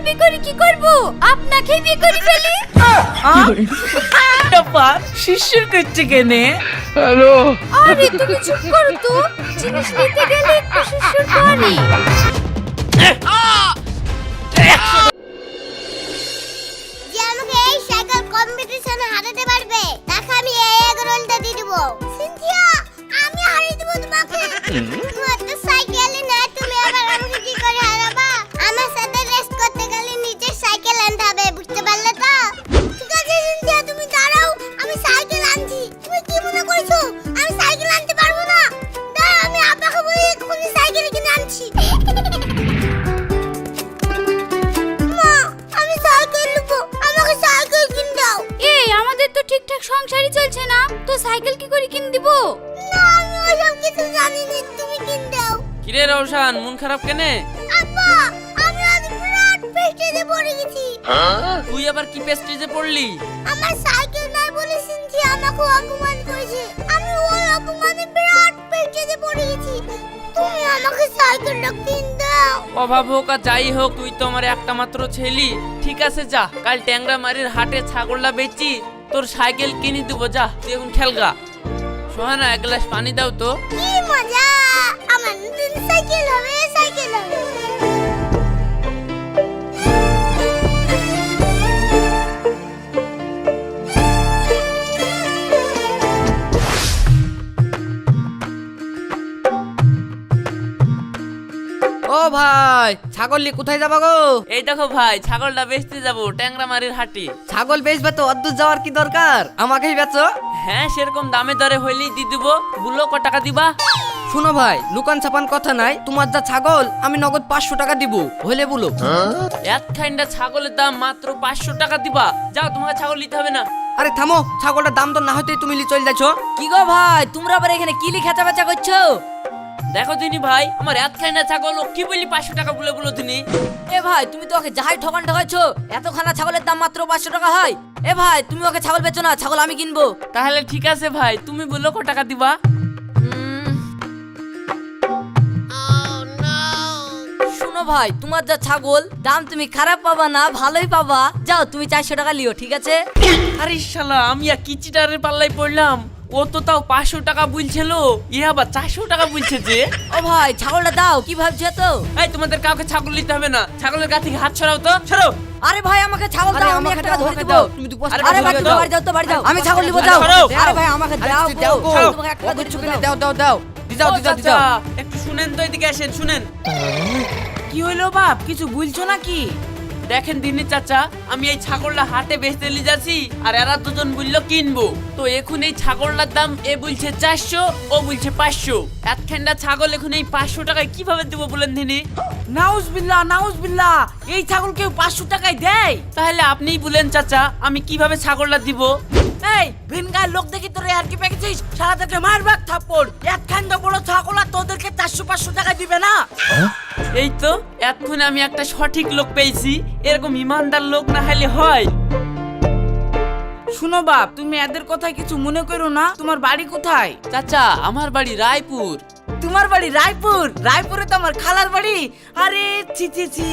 বিয়ে করে কি করব? আপনাকে বিয়ে করে ফেলি। শিষ্যের করছে কেনে? আরে তুমি চুপ করো তো, জিনিস নিতে গেলে একটু সুসুর করে। যে আমাকে এই সাইকেল কম্পিটিশনে হারাতে পারবে তাকে আমি এই এগরোলটা দিয়ে দেব। সিনথিয়া, আমি হারিয়ে দেব তোমাকে। তোমার তো সাইকেলই না, তুমি আবার আমাকে কি করে হারাবা? আমার সাথে রেস করতে গেলে নিজের সাইকেল আনতে হবে, বুঝতে পারলে তো? ঠিক আছে সিনথিয়া, তুমি দাঁড়াও, আমি সাইকেল আনছি। তুমি কি মনে করছো আমি সাইকেল আনতে পারবো না? দাঁড়াও, আমি আব্বাকে বলে এক্ষুনি সাইকেল কিনে আনছি। মা, আমি সাইকেল নেবো, আমাকে সাইকেল কিনে দাও। এই আমাদের তো ঠিকঠাক সংসারই চলছে না, তো সাইকেল কি করে কিনে দিব? না, আমি ওসব কিছু জানি না, তুমি কিনে দাও। কিরে রওশান, মন খারাপ কেনে? আব্বা, আমি আজ বিরাট পেস্টেজে পড়ে গেছি। তুই আবার কি পেস্টিজে পড়লি? আমার সাইকেল নাই বলে সিনথিয়া আমাকে অপমান করেছে। আমি ওই অপমানে বিরাট পেস্টেজে পড়ে গেছি। তুমি আমাকে সাইকেলটা কিনে দাও। অভাব হোক আর যাই হোক, তুই তো আমার একটা মাত্র ছেলি। ঠিক আছে যা, কাল ট্যাংরামারির হাটে ছাগলটা বেচি, তোর সাইকেল কিনে দেবো। যা তুই এখন খেলগা। সোহানা, এক গ্লাস পানি দাও তো। কি মজা, আমার নতুন সাইকেল হবে, সাইকেল হবে। ও ভাই, ছাগল নিয়ে কোথায় যাবা গো? এই দেখো ভাই, ছাগলটা বেচতে যাবো ট্যাংরামারির হাটে। ছাগল বেচবে তো অদ্ভুত যাওয়ার কি দরকার, আমাকেই বেচো। হ্যাঁ, সেরকম দামে দরে হইলেই দিয়ে দিব। বললো ক টাকা দিবা? শুনো ভাই, লুকান ছাপান কথা নাই, তোমার যা ছাগল আমি নগদ 500 টাকা দিব, হলে বলো। এক খাইন্ডা ছাগলের দাম মাত্র 500 টাকা দিবা? যাও, তোমাকে ছাগল নিতে হবে না। আরে থামো, ছাগলটার দাম তো না হতেই তুমি চলে যাচ্ছ। কি গো ভাই, তোমরা আবার এখানে কি লিখা বেচা করছো? দেখো তিনি ভাই, আমার এক খাইন্ডা ছাগল, ও কি বলি 500 টাকা বলে তিনি। এ ভাই, তুমি তো ওকে যাহাই ঠকান ঠকাইছো। এতখানা ছাগলের দাম মাত্র 500 টাকা হয়? এ ভাই, তুমি ওকে ছাগল বেচো না, ছাগল আমি কিনবো। তাহলে ঠিক আছে ভাই, তুমি বললো ক টাকা দিবা? শুনো ভাই, তোমার যা ছাগল, দাম তুমি খারাপ পাবা না, ভালোই পাবা। যাও, তুমি 400 টাকা লিও, ঠিক আছে? আরে শালা, আমি আর কি চিটারের পাল্লাই পড়লাম। ও তো তাও 500 টাকা বলছিল, এ আবার 400 টাকা বলছে যে। ও ভাই, ছাগলটা দাও, কি ভাবছো তো? এই, তোমাদের কাউকে ছাগল নিতে হবে না, ছাগলের গা থেকে হাত ছড়াও তো, ছড়ো। আরে ভাই, আমাকে ছাগল আরে দাও, আমি আমাকে 1 টাকা দাও, ধরে আমাকে দেবো। দাও, তুমি 2 আরে আরে ভাই, দাও, তুমি বাড়ি যাও তো, বাড়ি যাও। আমি ছাগল নিব, আরে যাও। ছাড়ো। আরে ভাই, আমাকে দাও, দাও গো। তোমাকে 1 টাকা ধরে চুপ দেবো, দাও দাও দাও, দিদাও ও দিদাও চাচা, দিদাও। একটু শুনেন তো, এদিকে আসেন, শুনেন। কি হইলো বাপ, কিছু বলছো নাকি? দেখেন দিনী চাচা, আমি এই ছাগলটা হাটে বেচতে নিয়ে যাচ্ছি, আর এরা দুজন বললো কিনবো। তো এখন এই ছাগলটার দাম এ বলছে 400, ও বলছে 500। এক খান্ডা ছাগল এখন এই 500 টাকায় কিভাবে দেবো বলেন দিনী? নাউজুবিল্লাহ, নাউজুবিল্লাহ, এই ছাগল কেউ 500 টাকায় দেয়? তাহলে আপনিই বলেন চাচা, আমি কিভাবে ছাগলটা দিব? এই ভিনগার লোক দেখি তোরে আর কি পেকেছিস, সারা থেকে মারবাক থাপ্পড়। একখান বড় ছাগল আর তোদেরকে 400-500 টাকা দিবে না? এই তো এখন আমি একটা সঠিক লোক পেয়েছি, এরকম ইমানদার লোক না হলে হয়। শুনো বাপ, তুমি এদের কথায় কিছু মনে করো না। তোমার বাড়ি কোথায়? চাচা, আমার বাড়ি রায়পুর। তোমার বাড়ি রায়পুর? রায়পুরে তো আমার খালার বাড়ি। আরে ছি ছি ছি,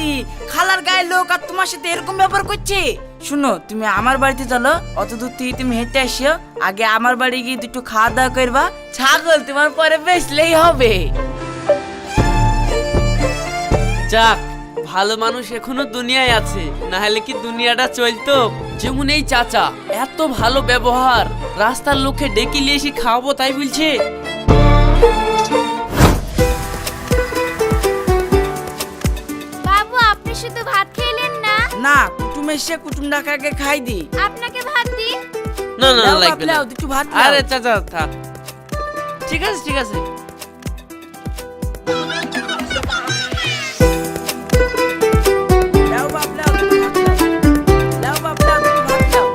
খালার গায়ের লোক আর তোমার সাথে এরকম ব্যবহার করছে? শুনো, তুমি আমার বাড়িতে চলো, অত দূর থেকে তুমি হেঁটে আসিও। আগে আমার বাড়ি গিয়ে দুটো খাওয়া দাওয়া করবা, ছাগল তোমার পরে বেচলেই হবে। যাক, ভালো মানুষ এখনো দুনিয়ায় আছে, না হলে কি দুনিয়াটা চলতো? যেমন এই চাচা, এত ভালো ব্যবহার, রাস্তার লোককে ডেকে নিয়ে এসে খাওয়াবো তাই বলছে। বাবু, আপনি শুধু ভাত খেলেন না? না, কুটুম এসে কুটুম ডাকাকে খাই দি। আপনাকে ভাত দিই? না না, দাও বাপ, লাগবে না। দাও, দুটো ভাত দাও। আরে চাচা থাক, ঠিক আছে ঠিক আছে। দাও বাপ, দাও, দুটো ভাত দাও। দাও বাপ, দাও, দুটো ভাত দাও।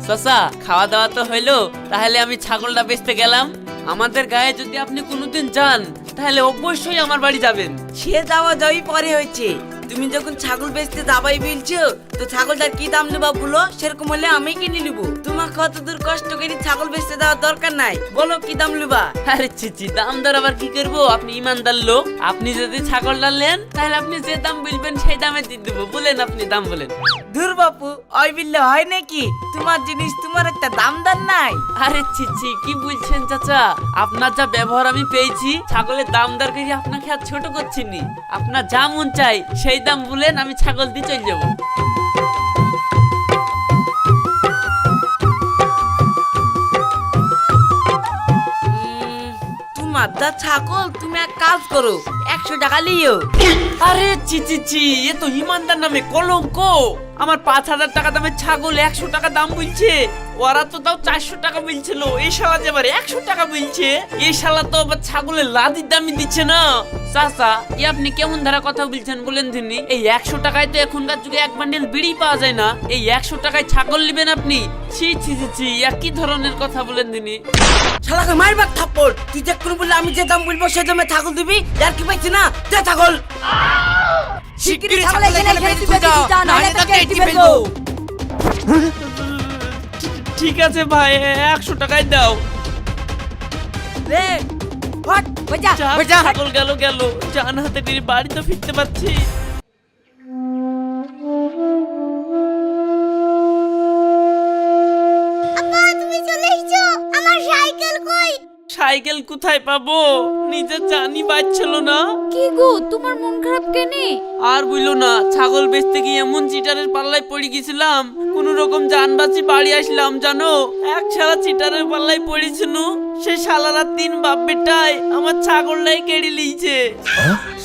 চাচা, খাওয়া দাওয়া তো হইলো, তাহলে আমি ছাগলটা বেচতে গেলাম। আমাদের গায়ে যদি আপনি কোনোদিন যান, তাহলে অবশ্যই আমার বাড়ি যাবেন। সে যাওয়া যাওয়াই পরে হয়েছে, তুমি যখন ছাগল বেচতে যাবাই বলছো তো ছাগলটার কি দাম নেবা বলো, সেরকম হলে আমি কিনে নিবো। তোমাকে কত দূর কষ্ট করে ছাগল বেচতে দেওয়ার দরকার নাই, বলো কি দাম নেবা। আরে ছি দাম দর আবার কি করবো, আপনি ইমানদার লোক। আপনি যদি ছাগলটা নেন তাহলে আপনি যে দাম বলবেন সেই দামে দিয়ে দেবো। বলেন আপনি দাম বলেন। দূর বাপু, ওই বিললে হয় নাকি? তোমার জিনিস তোমার একটা দাম দান নাই। আরে ছি কি বলছেন চাচা, আপনার যা ব্যবহার আমি পেয়েছি, ছাগলের দাম দর করে আপনাকে আর ছোট করছি নি। আপনার যা মন চাই সেই দাম বলেন, আমি ছাগল দিয়ে চলে যাবো। তোমার যা ছাগল, তুমি এক কাজ করো, 100 টাকা লিও। আরে ছি এ তো ইমানদার নামে কলঙ্ক। আমার 5000 টাকা দামের ছাগল 100 টাকা দাম বলছে, ওরা তো তাও 400 টাকা বলছিল। এই শালা যে আবার 100 টাকা বলছে, এই শালা তো আবার ছাগলের লাদির দামই দিচ্ছে না। চাচা ই আপনি কেমন ধারা কথা বলছেন বলেন তিনি? এই 100 টাকায় তো এখনকার যুগে এক বান্ডেল বিড়ি পাওয়া যায় না, এই 100 টাকায় ছাগল নেবেন আপনি? ছি কি ধরনের কথা বলেন তিনি? শালাকে মারবার থাপ্পড়। তুই যে কোনো বললে আমি যে দাম বলবো সে দামে ছাগল দিবি, আর কি পাইছি না? দে ছাগল। শিগগিরই ছাগল এখানে ফেলে দিবে, না হলে তোকে এটি ফেলবো। ঠিক আছে ভাই, 100 টাকায় দাও। রে হট বজা যা, ছাগল গেল জান হাতে করে বাড়ি তো ফিরতে পারছি। আপা তুমি চলে এসেছো, আমার সাইকেল কই? সাইকেল কোথায় পাবো, নিজে জানি পাচ্ছিল না। কি গো, তোমার মন খারাপ কেনে? আর বইলো না, ছাগল বেচতে গিয়ে এমন চিটারের পাল্লায় পড়ে গেছিলাম, কোন রকম জান বাঁচি বাড়ি আসলাম জানো। এক শালা চিটারের পাল্লায় পড়েছিল, সে শালারা 3 বাপ বেটায় আমার ছাগলটাই কেড়ে লিয়েছে।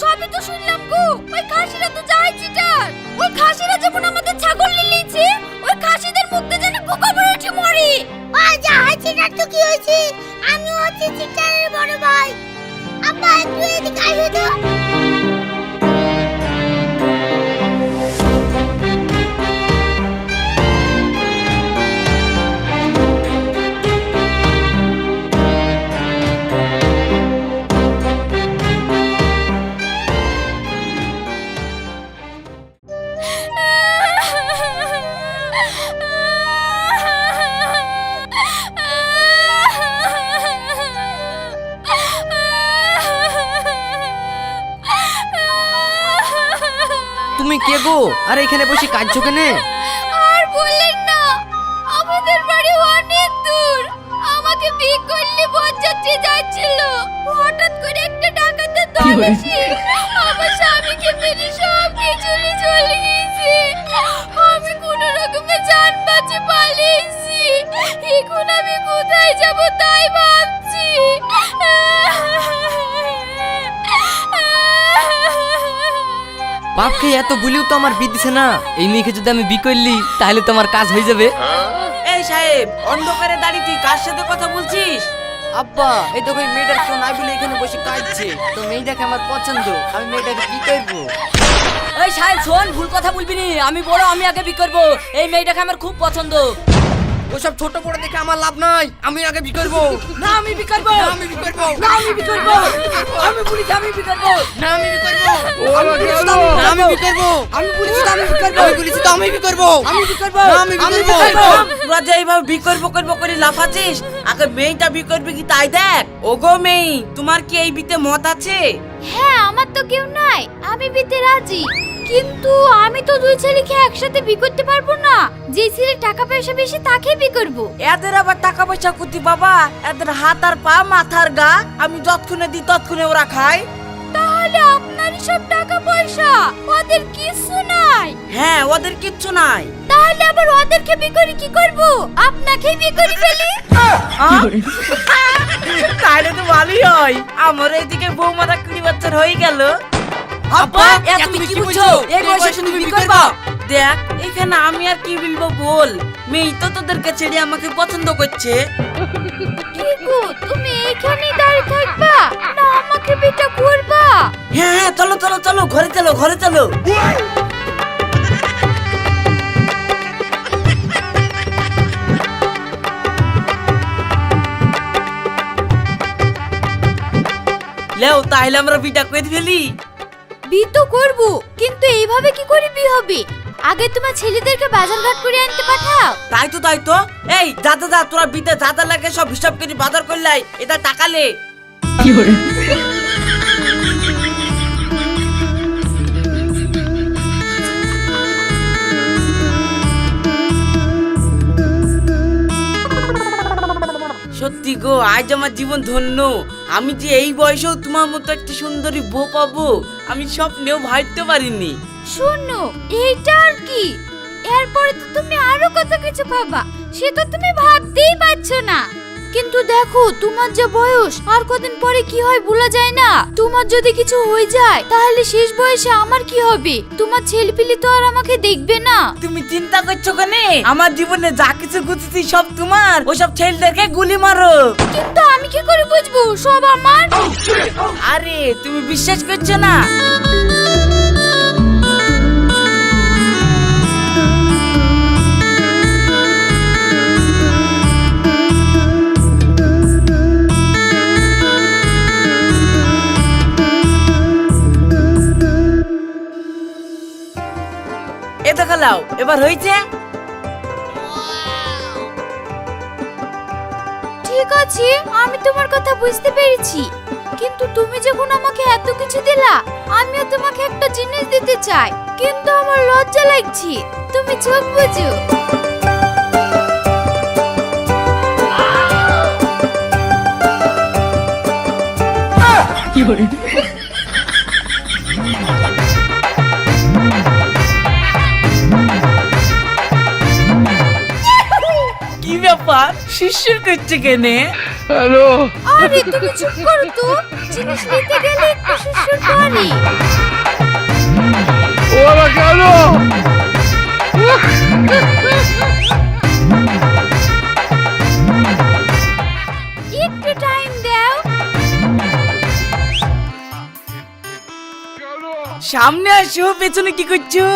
সবই তো শুনলাম গো, ওই খাসিরা তো যায় চিটার। ওই খাসিরা যখন আমাদের ছাগল নিয়েছে, ওই খাসিদের মধ্যে যেন পোকা বেরোচ্ছে মরে। যা হয় চিটার তো কি হয়েছে, আমি হচ্ছে চিটারের বড় ভাই। আপা একটু এদিকে আসো তো। তুমি কে গো, আর এখানে বসে কাঁদছো কেনে? আর বললেন না, আমাদের বাড়ি অনেক দূর। আমাকে বিয়ে করলে বরযাত্রী যাচ্ছিল, হঠাৎ করে একটা ডাকাতের দল এসে আমার স্বামীকে মেরে সব কিছু নিয়ে চলে গেছে। আমি কোনো রকমে জান বাঁচে পালিয়েছি। এখন আমি কোথায় যাব তাই ভাবছি। বাপকে এত বলিও তো আমার বিয়ে দিছে না। এই মেয়েকে যদি আমি বিয়ে করলি তাহলে তোমার কাজ হয়ে যাবে। এই সাহেব, অন্ধকারে দাঁড়িয়ে তুই কার সাথে কথা বলছিস? আব্বা এই তো ওই মেয়েটার কেউ নাই বলে এখানে বসে কাঁদছে, তো মেয়েটাকে আমার পছন্দ, আমি মেয়েটাকে কি করবো? এই সাহেব শোন, ভুল কথা বলবি নি, আমি বড়, আমি আগে বিয়ে করবো। এই মেয়েটাকে আমার খুব পছন্দ। ওসব ছোট বড় দেখে আমার লাভ নাই, আমি আগে বিয়ে করবো। না আমি বিয়ে করবো, আমি বিয়ে করবো, না আমি বিয়ে করবো, আমি বলি আমি বিয়ে করবো, না আমি বিয়ে করবো, আমি বিয়ে করবো, আমি বলেছি তো আমি বিয়ে করবো, আমি বলেছি তো আমি বিয়ে করবো, আমি বিয়ে করবো, আমি বিয়ে করবো। তোরা যে এইভাবে বি করবো করে লাফাচ্ছিস, আগে মেয়েটা বি করবে কি তাই দেখ। ওগো মেয়ে, তোমার কি এই বিতে মত আছে? হ্যাঁ, আমার তো কেউ নাই, আমি বিতে রাজি। কিন্তু আমি তো দুই ছেলেকে একসাথে বিয়ে করতে পারবো না। যে ছেলে টাকা পয়সা বেশি তাকে বিয়ে করব। এদের আবার টাকা পয়সা কুতি বাবা, এদের হাত আর পা মাথার গা, আমি যতক্ষণে দিই ততক্ষণে ওরা খায়। তাহলে আপনারই সব টাকা পয়সা, ওদের কিছু নাই। হ্যাঁ, ওদের কিচ্ছু নাই। তাহলে আবার ওদেরকে বিয়ে করে কি করব? আপনাকে বিয়ে করে ফেলি। তাহলে তো ভালোই হয়, আমার এইদিকে বৌমারা 20 বছর হয়ে গেল। আব্বা তুমি কি বলছো, এই বয়সে তুমি বিয়ে করবা? দেখ এখানে আমি আর কি বলবো বল, মেয়ে তো তোদেরকে ছেড়ে আমাকে পছন্দ করছে। কি গো, তুমি এখানেই দাঁড়িয়ে থাকবা না আমাকে বিয়ে করবা? হ্যাঁ হ্যাঁ, চলো চলো চলো, ঘরে চলো ঘরে চলো। লেও তাহলে আমরা বিটা করে ফেলি। বিয়ে তো করবো, কিন্তু এইভাবে কি করে বিয়ে হবে? আগে তোমার ছেলেদেরকে বাজার ঘাট করে আনতে পাঠাও। তাই তো এই দাদা তোরা বিতে দাদা লাগে সব হিসাব করে বাজার করলাই, এটা টাকালে। সত্যি গো, আজ আমার জীবন ধন্য। আমি যে এই বয়সেও তোমার মতো একটা সুন্দরী বউ পাবো আমি স্বপ্নেও ভাবতে পারিনি। শোনো, এইটা আর কি? এরপরে তো তুমি আরো কত কিছু পাবা, সে তো তুমি ভাবতেই পারছো না। কিন্তু দেখো, তোমার যে বয়স, আর কদিন পরে কি হয় বলা যায় না। তোমার যদি কিছু হয়ে যায় তাহলে শেষ বয়সে আমার কি হবে? তোমার ছেলেপিলি তো আর আমাকে দেখবে না। তুমি চিন্তা করছো কেন? আমার জীবনে যা কিছু ঘটেছে সব তোমার, ওসব ছেলেদেরকে গুলি মারো। কিন্তু আমি কি করে বুঝবো সব আমার? আরে তুমি বিশ্বাস করছো না? এটা খেলাও, এবার হয়েছে। ঠিক আছে, আমি তোমার কথা বুঝতে পেরেছি, কিন্তু তুমি যখন আমাকে এত কিছু দিলা, আমিও তোমাকে একটা জিনিস দিতে চাই, কিন্তু আমার লজ্জা লাগছে। তুমি চোখ বুঝো। কি ব্যাপার, শিশির করছে কেনে? আরে তুমি চুপ করো তো, জিনিস নিতে গেলে একটু সুসুর করে। একটু টাইম দাও। সামনে আসো, পেছনে কি করছো?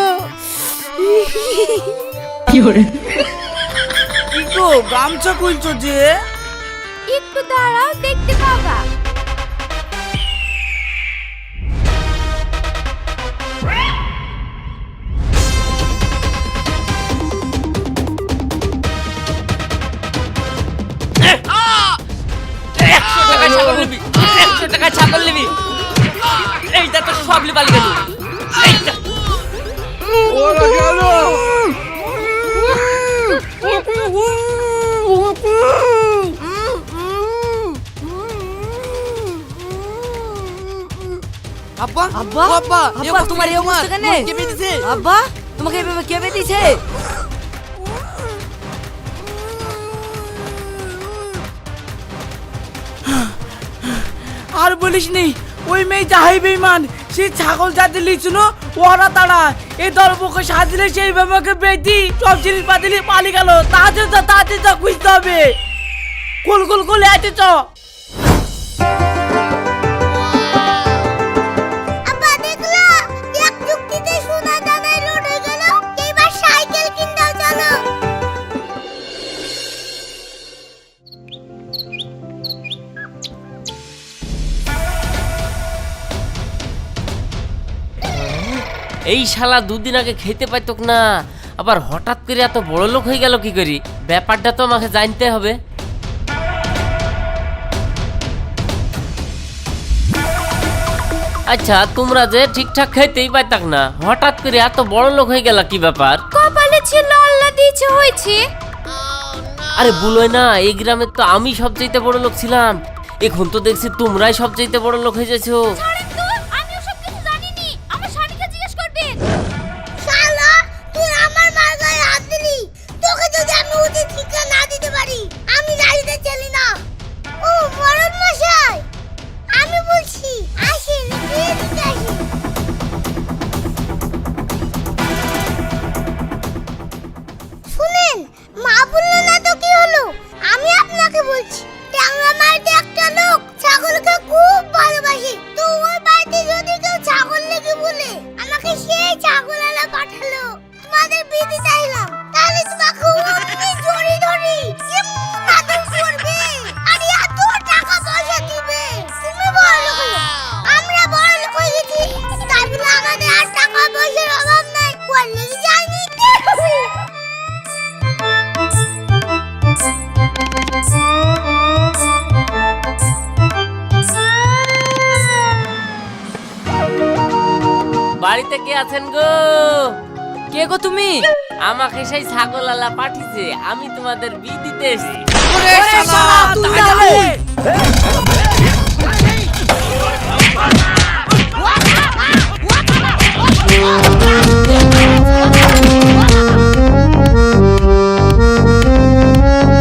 কি গো, গামছা খুলছো যে? একটু দাঁড়াও, দেখতে পাবা। টাকা ছাগল নিবি, এইটা তো সব লিবালি গেল। আব্বা আব্বা আব্বা আব্বা, তোমার এই অবস্থা কেন? আব্বা, তোমাকে এভাবে কে বেঁধেছে? আর বলিস নি, ওই মেয়ে যাহাই বেইমান, সে ছাগল জাতি লিছিল ওরা তারা এই দলপক্ষে সাজিলে সেই বাবাকে বেঁধি সব জিনিস পাতিলি পালি গেল। তাতে যা খুঁজতে হবে। কোল আছে চ। আব্বা দেখলা, এক যুক্তিতে সোনা দানায় লোড হয়ে গেল। এবার সাইকেল কিনতেও চলো। এই শালা দুদিন আগে খেতে পাইতক না, আবার হঠাৎ করে এত বড় লোক হয়ে গেল কি করি? ব্যাপারটা তো আমাকে জানতে হবে। আচ্ছা, তোমরা যে ঠিকঠাক খাইতেই পাইতাক না, হঠাৎ করে এত বড় লোক হয়ে গেল, কি ব্যাপার? কপালে ছিল, আল্লাহ দিয়েছে, হয়েছে। আরে বলোই না, এই গ্রামের তো আমি সবচাইতে বড় লোক ছিলাম, এখন তো দেখছি তোমরাই সবচাইতে বড় লোক হয়ে গেছো। ছাড়েন তো, আমি ওসব কিছু জানিনি। আমার স্বামীকে জিজ্ঞেস করবেন। শালা, তুই আমার মার গায়ে হাত দিলি। তোকে যদি আমি উচিত শিক্ষা না দিতে পারি, আমি গাড়িতে চলি না। ও মরণ মশাই, আমি বলছি আসেন, বিয়ে দিতে আসেন। শুনেন, মা বললো না তো কি হলো? আমি আপনাকে বলছি, ট্যাংরা মারতে একটা লোক ছাগলকে খুব ভালোবাসে, তো ওই বাড়ি বাড়িতে কে আছেন গো? কে গো তুমি? আমাকে সেই ছাগলালা পাঠিয়েছে, আমি তোমাদের বি দিতে এসেছি। ওরে শালা, তুই তাহলে